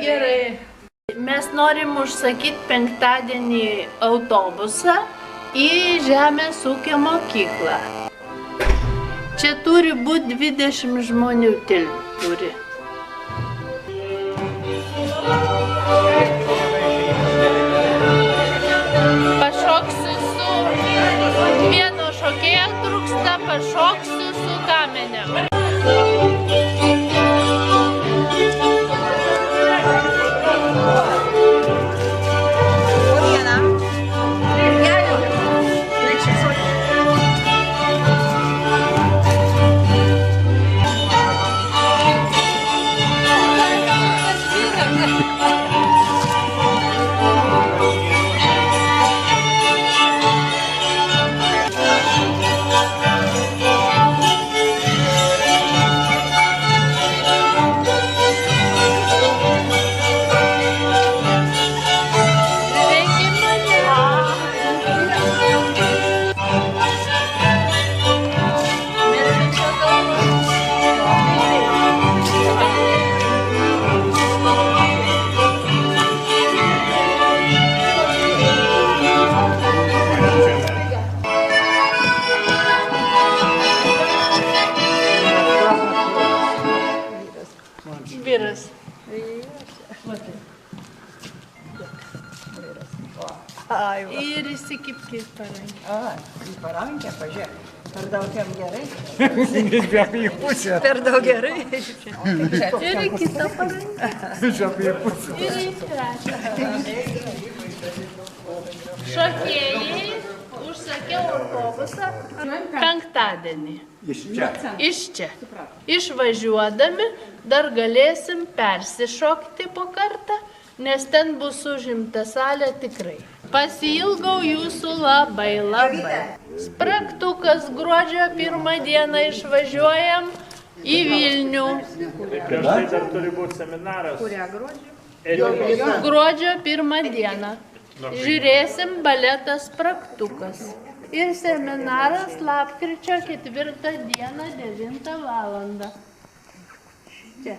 Gerai. Mes norim užsakyti penktadienį autobusą į Žemės ūkio mokyklą. Čia turi būti 20 žmonių turi. Pašoksiu su vieno šokėjo trūksta, pašoksiu su kamenėm. Vyras. Ir įsikipkit parankę. Į parankę, pažiūrėk. Per daug jam gerai. Žiūrėk į pusę. Per daug gerai. Ir į kitą parankę. Žiūrėk į pusę. Ir į trečią. Šokėjai užsakiau autobusą penktadienį. Iš čia. Išvažiuodami dar galėsim persišokti po kartą, nes ten bus užimta salė tikrai. Pasiilgau jūsų labai. Spragtukas gruodžio 1 dieną išvažiuojam į Vilnių. Prieš tai dar turi būti seminaras. Kurią gruodžio? Gruodžio 1 dieną. Žiūrėsim baletą Spragtukas. Ir seminaras lapkričio 4 dieną 9 valandą. Čia.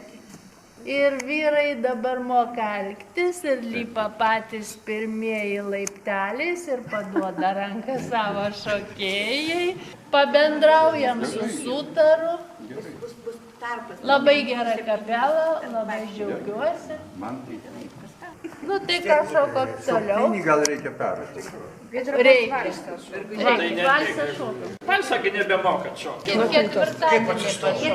Ir vyrai dabar moka elgtis ir lipa patys pirmieji laipteliais ir paduoda ranką savo šokėjai. Pabendraujam su Sutaru. Labai gera kapela, labai džiaugiuosi. Nu tai ką šokot toliau? Gal reikia perrašyti. Reikia. Valsą šokam. Valsągi nebemokat šokti. Ketvirtadienį.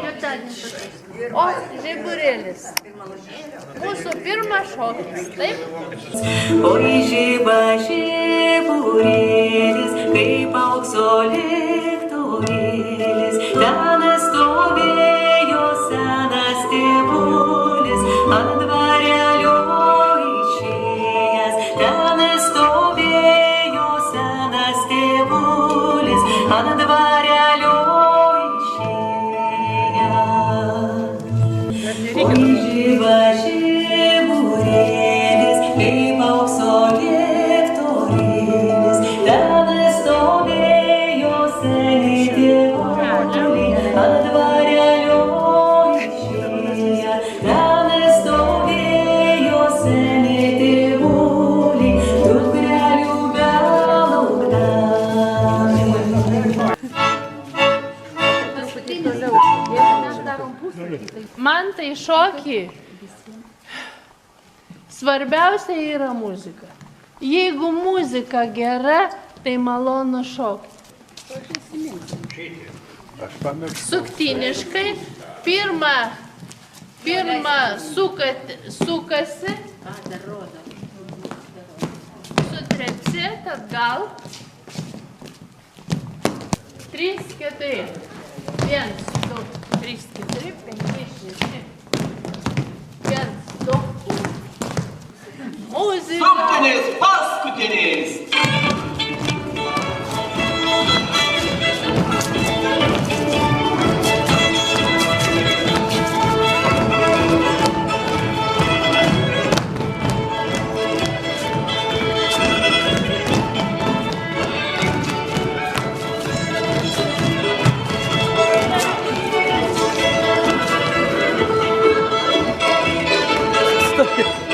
O, žiburėlis. Mūsų pirmas šokis, taip? Oi žiba žiburėlis, kaip aukso lėktuvėlis, ten stovėjo senas tėvulis, ant dvarelio išėjęs, ten stovėjo senas tėvulis, ant dvarelio Oi žiba žiburėlis, kaip aukso lėktuvėlis, ten stovėjo seni tėvuliai, ant dvarelio išėję, ten stovėjo seni tėvuliai, dukrelių belaukdami. Man tai šokį svarbiausia yra muzika. Jeigu muzika gera, tai malonu šokti. Suktiniškai. Pirma sukasi. Sutrepsėt atgal. 3, 4. 1, 2, 3, 4, 5, 6. 1, 2. Muzika. Suktinis paskutinis. Stop it.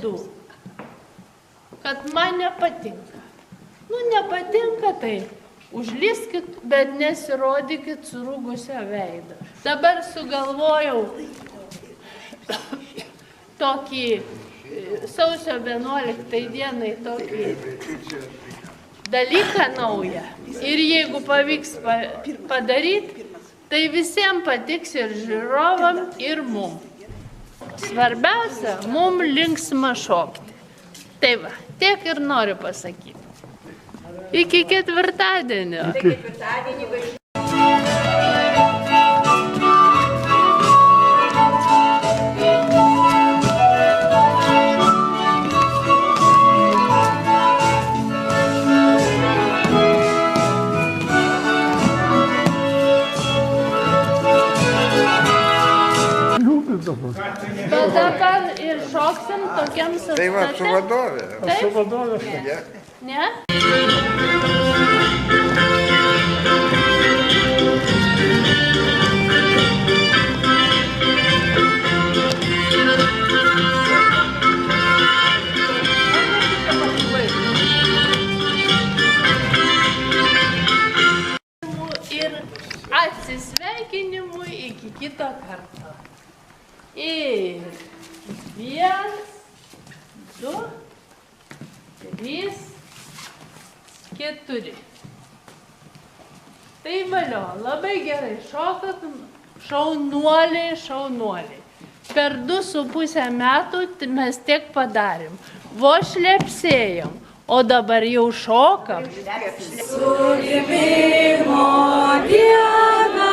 bėdų, kad man nepatinka. Nu, nepatinka tai užlyskit, bet nesirodykit surūgusią veidą. Dabar sugalvojau tokį sausio 11 dienai tokį dalyką naują. Ir jeigu pavyks padaryti, tai visiems patiks ir žiūrovam, ir mum. Svarbiausia, mum linksma šokti. Tai va, tiek ir noriu pasakyti. Iki ketvirtadienio. Bet dabar ir šoksim tokiam sastate. Tai va, su vadovė. Taip? Su vadovė. Ne? Ir atsisveikinimui iki kito karto. Ir 1, 2, 3, 4. Tai valio, labai gerai šokat, šaunuoliai, šaunuoliai. Per 2,5 metų mes tiek padarėm. Vos šlepsėjom, o dabar jau šokam. Su gimimo diena,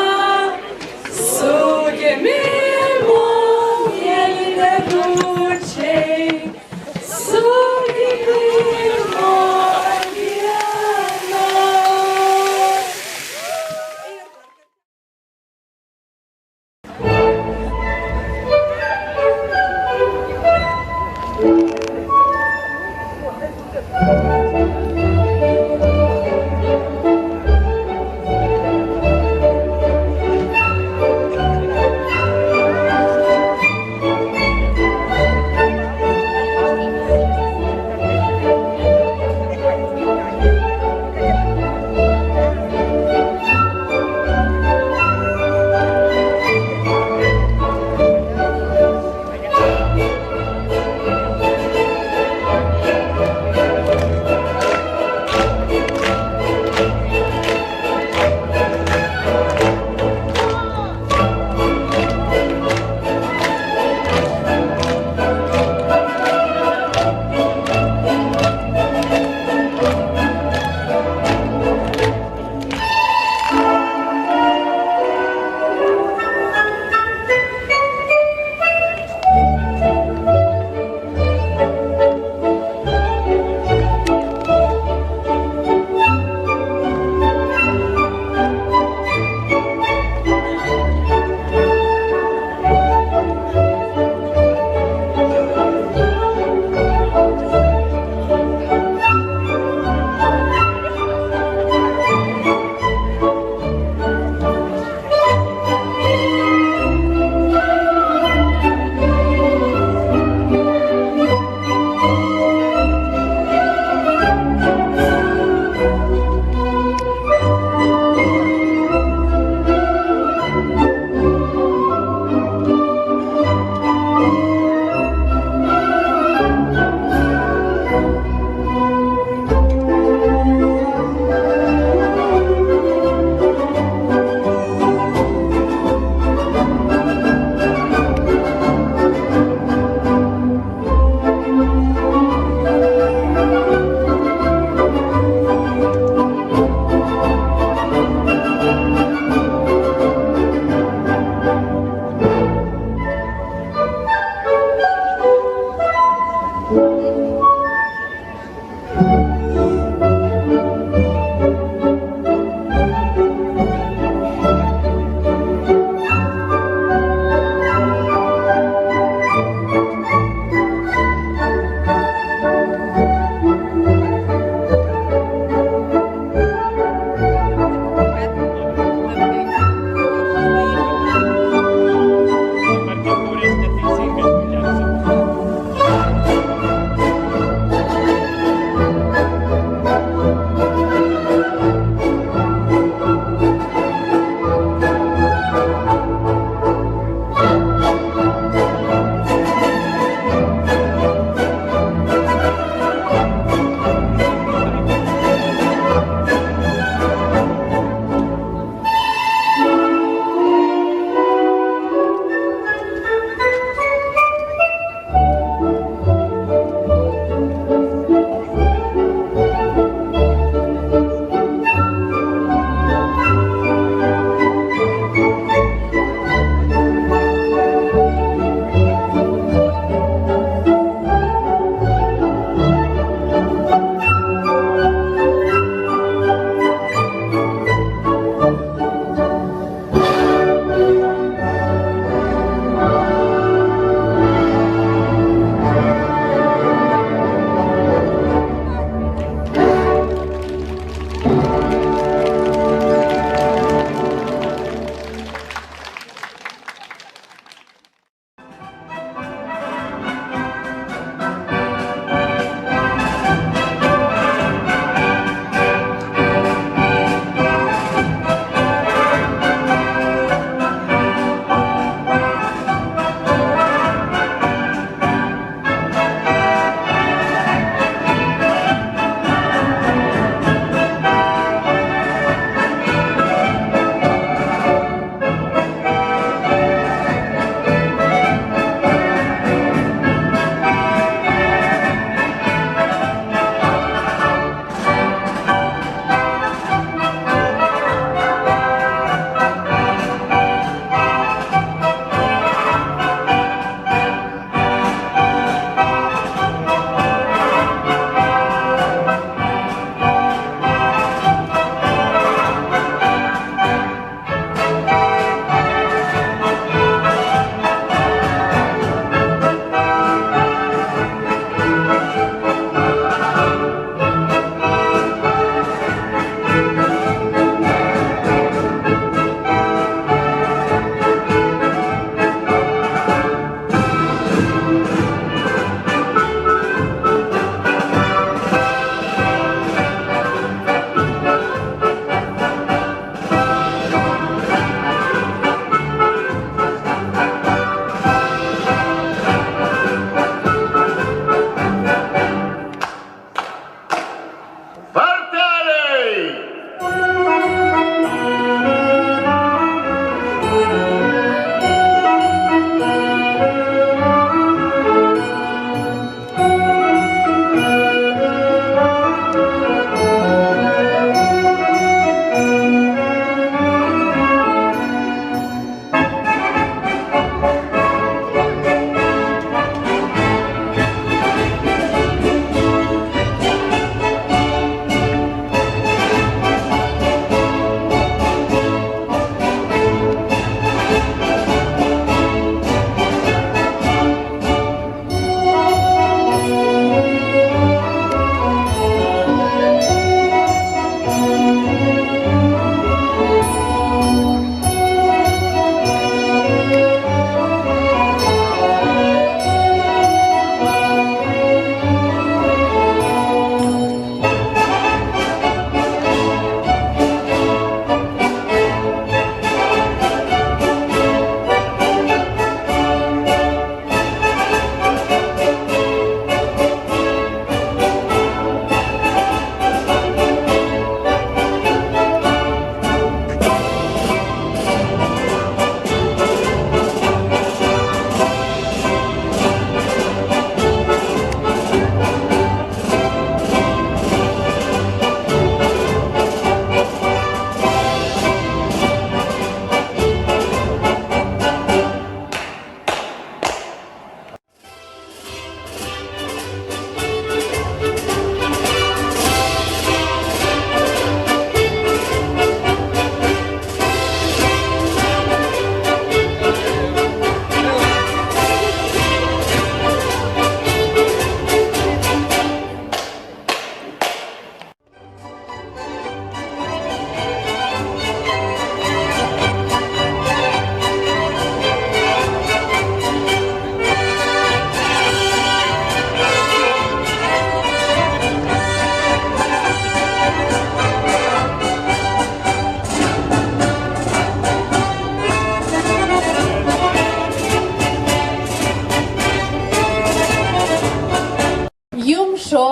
su gimimo mieli degučiai, su gimimo diena.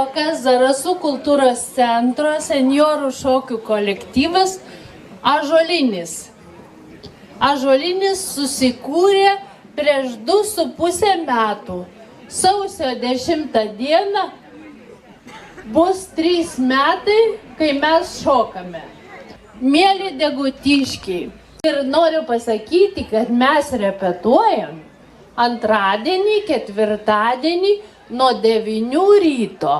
šoka Zarasų kultūros centro senjorų šokių kolektyvas Ąžuolinis. Ąžuolinis susikūrė prieš 2,5 metų. Sausio 10 dieną bus 3 metai, kai mes šokame. Mėly degutiškiai, ir noriu pasakyti, kad mes repetuojam antradienį, ketvirtadienį nuo 9 ryto.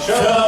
Yeah.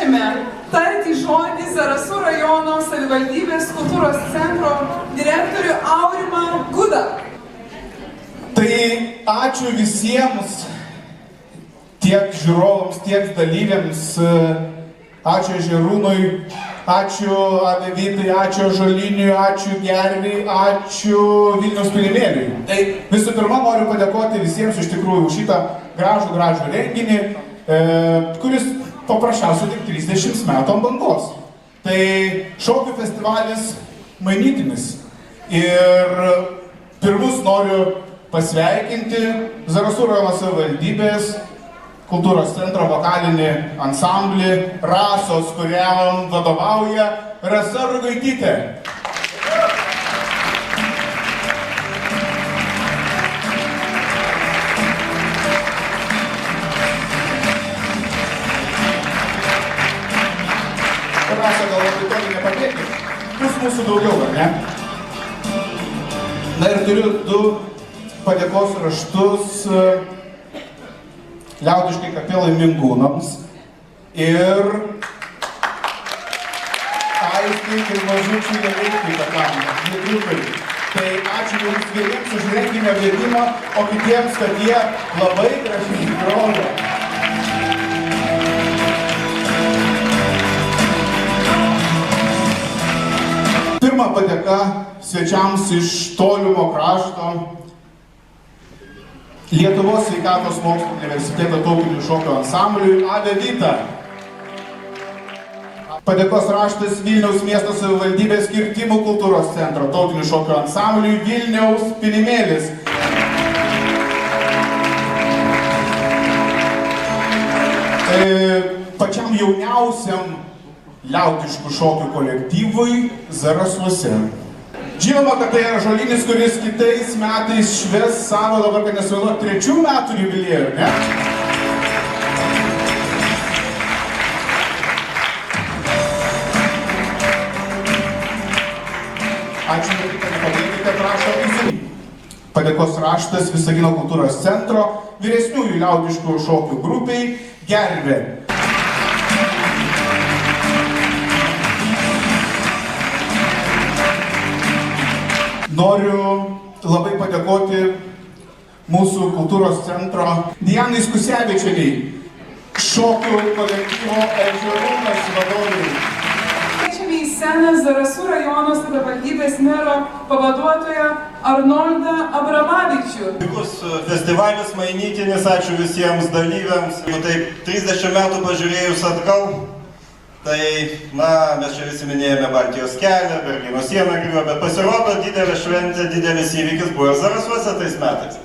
kviečiame tarti žodį Zarasų rajono savivaldybės kultūros centro direktorių Aurimą Gudą. Tai ačiū visiems, tiek žiūrovams, tiek dalyviams, ačiū Žerūnui, ačiū Avevytai, ačiū Žoliniui, ačiū Gerviai, ačiū Vilniaus pilimėliui. Tai visų pirma noriu padėkoti visiems iš tikrųjų už šitą gražų renginį, kuris paprasčiausiai tik 30 metų ant bangos. Tai šokių festivalis mainytinis. Ir pirmus noriu pasveikinti Zarasų rajono savivaldybės kultūros centro vokalinį ansamblį Rasos, kuriam vadovauja Rasa Rugaitytė. Rasa, gal auditorijai nepadėkit? Bus mūsų daugiau, ar ne? Na ir turiu 2 padėkos raštus liaudiškai kapelai Mingūnams ir Aistei ir mažučiui Jeveikai kapelai, Jeveikai. Tai ačiū jums vieniems už renginio vedimą, o kitiems, kad jie labai gražiai groja. Pirma padėka svečiams iš tolimo krašto Lietuvos sveikatos mokslų universiteto tautinių šokių ansambliui Avevyta. Padėkos raštas Vilniaus miesto savivaldybės Kirtimų kultūros centro tautinių šokių ansambliui Vilniaus pilimėlis. Pačiam jauniausiam liaudiškų šokių kolektyvui Zarasuose. Žinoma, kad tai yra Žolinis, kuris kitais metais švęs savo, dabar kad nesvėluot, 3 metų jubiliejų, ne? Ačiū, kad nepadėkite, prašo visi. Padėkos raštas Visagino kultūros centro vyresniųjų liaudiškų šokių grupiai Gervė. Noriu labai padėkoti mūsų kultūros centro Dianai Skusevičienei, šokių kolektyvo Ežerūnas vadovui. Kviečiame į sceną Zarasų rajono savivaldybės mero pavaduotoją Arnoldą Abramavičių. Puikus festivalis mainytinis, ačiū visiems dalyviams. Jau taip 30 metų pažiūrėjus atgal, tai, mes čia visi minėjome Baltijos kelią, Berlyno sieną griuvo, bet pasirodo didelė šventė, didelis įvykis buvo Zarasuose tais metais.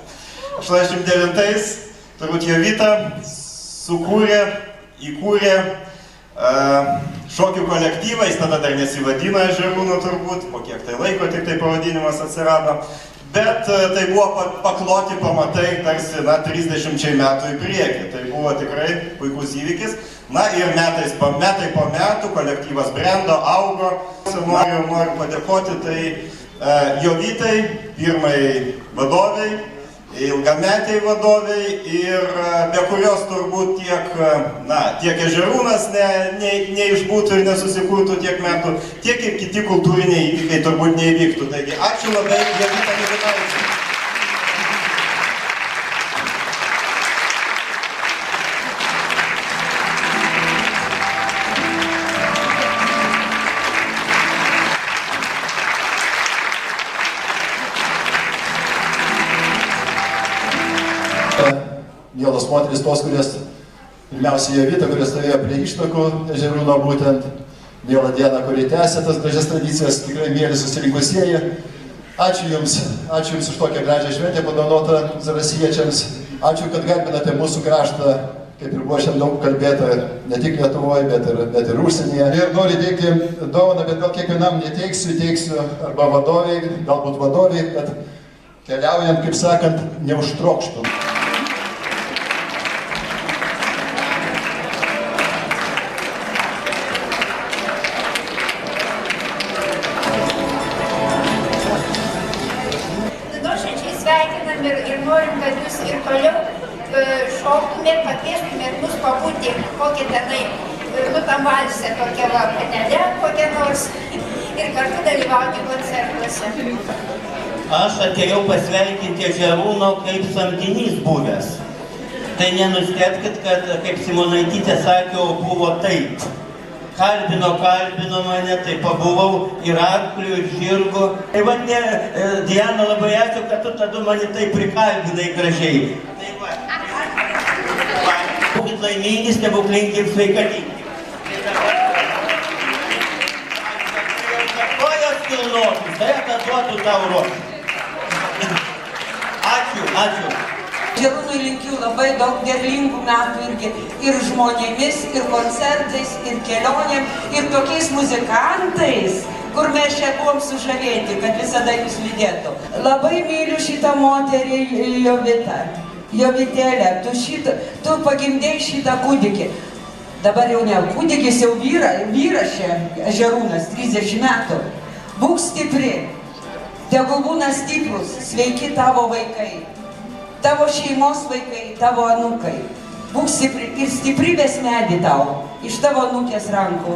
89-ais turbūt Jovita įkūrė šokių kolektyvą, jis tada dar nesivadino Ežerūnu turbūt, po kiek tai laiko tik tai pavadinimas atsirado. Bet tai buvo pakloti pamatai tarsi 30 metų į priekį. Tai buvo tikrai puikus įvykis. Ir metai po metų kolektyvas brendo, augo. Noriu padėkoti Jovitai, pirmai vadoviai, ilgametiai vadoviai ir be kurios turbūt tiek Ežerūnas neišbūtų ir nesusikurtų tiek metų, tiek ir kiti kultūriniai įvykiai turbūt neįvyktų. Taigi ačiū labai, Jovita Mylinavičienė. Mielos moteris, tos, kurias pirmiausia Jovita, kurie stovėjo prie ištakų Ežerūno būtent. Mielą dieną, kurie tęsia tas gražias tradicijas, tikrai mėly susirinkusieji. Ačiū Jums už tokią gražią šventę padovanotą zarasiečiams. Ačiū, kad garbinate mūsų kraštą, kaip ir buvo šiandien daug kalbėta, ne tik Lietuvoje, bet ir užsienyje. Ir noriu teikti dovaną, bet gal kiekvienam neteiksiu arba vadoviai, galbūt vadoviai, kad keliaujant, kaip sakant, neužtrokštų. Ir norim, kad jūs ir toliau šoktumėt, pakvieštumėt mus pabūti kokią tenai turbūt tam valse tokia va panelė kokia nors ir kartu dalyvauti koncertuose. Aš atėjau pasveikinti Žerūno kaip samdinys buvęs. Tai nenustebkit, kad, kaip Simonaitytė sakė, buvo taip. Kalbino mane, tai pabuvau ir arklių, ir žirgų. Tai va, Diana, labai ačiū, kad tu tada mane taip prikalbinai gražiai. Tai va, būkit laimingi, stebuklingi ir sveikatingi. Kojas kilnotis, tai atiduotų tau ruošą. Ačiū. Žerūnui linkiu labai daug derlingų metų irgi ir žmonėmis, ir koncertais, ir kelionėm, ir tokiais muzikantais, kur mes čia buvom sužavėti, kad visada jūs lydėtų. Labai myliu šitą moterį Jovitą. Jovitėlę, tu pagimdėjai šitą kūdikį. Dabar jau ne kūdikis, jau vyras čia, Žerūnas, 30 metų. Būk stipri, tegul būna stiprus, sveiki tavo vaikai. Tavo šeimos vaikai, tavo anūkai. Būk stipri ir stiprybės medį tau iš tavo anūkės rankų.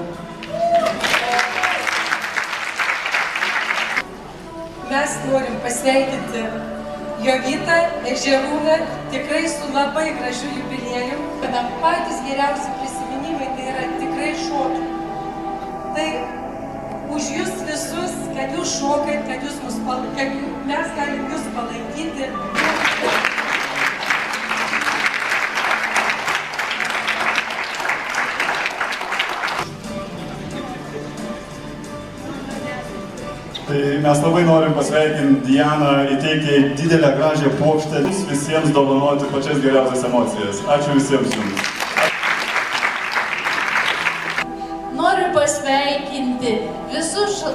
Mes norim pasveikinti Jovitą ir Žerūną tikrai su labai gražiu jubiliejum, kada patys geriausi prisiminimai tai yra tikrai šokiai. Tai už jūs visus, kad jūs šokat, kad mes galim jūs palaikyti. Tai mes labai norim pasveikinti Dianą, įteikti didelę gražią puokštę, visiems dovanoti pačias geriausias emocijas. Ačiū visiems jums. Noriu pasveikinti visus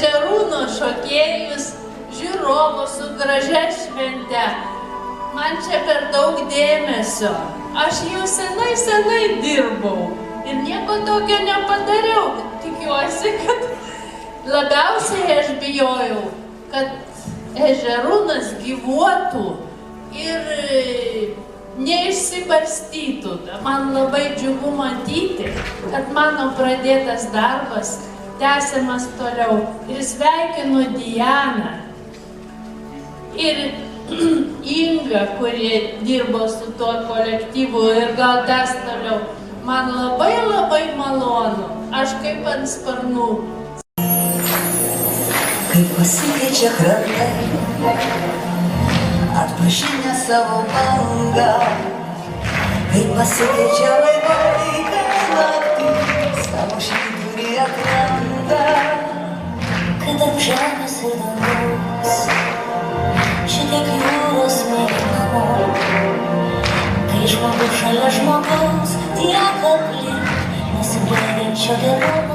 Žerūno šokėjus, žiūrovus su gražia švente. Man čia per daug dėmesio. Aš jau senai dirbau ir nieko tokio nepadariau. Tikiuosi, kad labiausiai aš bijojau, kad Žerūnas gyvuotų ir neišsibarstytų. Man labai džiugu matyti, kad mano pradėtas darbas tęsiamas toliau. Ir sveikinu Dianą ir Ingą, kurie dirbo su tuo kolektyvu ir gal tęs toliau. Man labai malonu. Aš kaip ant sparnų. Kaip pasikeičia krantai, atpažinę savo bangą, kaip pasikeičia laivai, kai naktį savo švyturį atranda, kad tarp žemės ir dangaus šitiek jūros mėgimo, kai žmogus šalia žmogaus tiek aplink nesibaigiančio dienos.